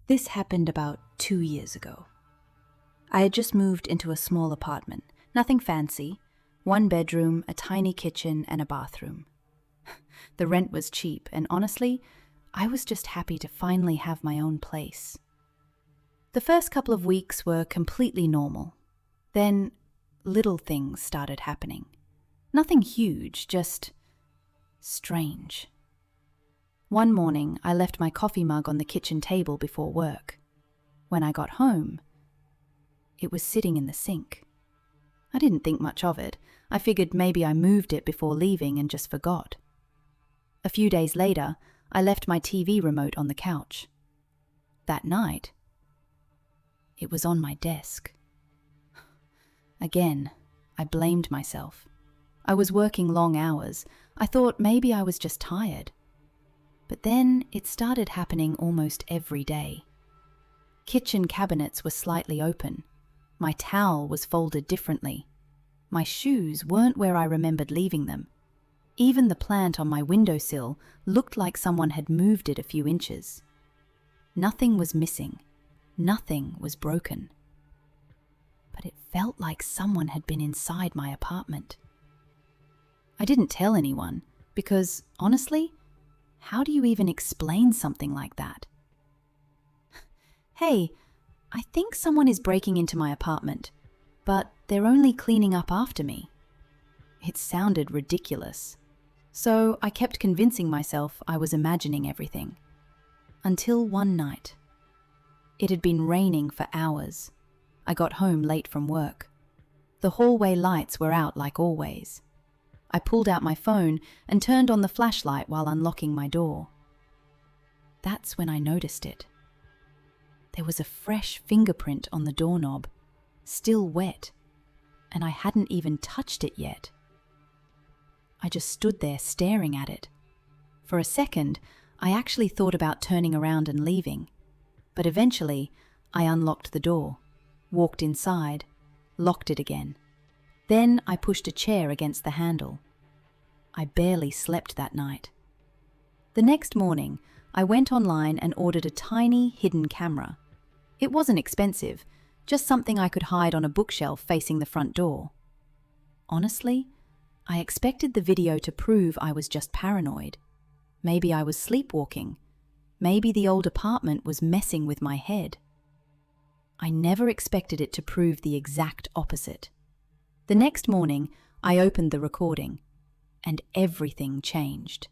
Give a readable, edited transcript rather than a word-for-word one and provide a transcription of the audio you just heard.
This happened about 2 years ago. I had just moved into a small apartment, nothing fancy, one bedroom, a tiny kitchen, and a bathroom. The rent was cheap, and honestly, I was just happy to finally have my own place. The first couple of weeks were completely normal. Then, little things started happening. Nothing huge, just strange. One morning, I left my coffee mug on the kitchen table before work. When I got home, it was sitting in the sink. I didn't think much of it. I figured maybe I moved it before leaving and just forgot. A few days later, I left my TV remote on the couch. That night, it was on my desk. Again, I blamed myself. I was working long hours. I thought maybe I was just tired. But then it started happening almost every day. Kitchen cabinets were slightly open. My towel was folded differently. My shoes weren't where I remembered leaving them. Even the plant on my windowsill looked like someone had moved it a few inches. Nothing was missing. Nothing was broken. But it felt like someone had been inside my apartment. I didn't tell anyone because, honestly, how do you even explain something like that? Hey, I think someone is breaking into my apartment, but they're only cleaning up after me. It sounded ridiculous. So I kept convincing myself I was imagining everything. Until one night. It had been raining for hours. I got home late from work. The hallway lights were out like always. I pulled out my phone and turned on the flashlight while unlocking my door. That's when I noticed it. There was a fresh fingerprint on the doorknob, still wet, and I hadn't even touched it yet. I just stood there staring at it. For a second, I actually thought about turning around and leaving, but eventually I unlocked the door, walked inside, locked it again. Then I pushed a chair against the handle. I barely slept that night. The next morning, I went online and ordered a tiny hidden camera. It wasn't expensive, just something I could hide on a bookshelf facing the front door. Honestly, I expected the video to prove I was just paranoid. Maybe I was sleepwalking. Maybe the old apartment was messing with my head. I never expected it to prove the exact opposite. The next morning, I opened the recording, and everything changed.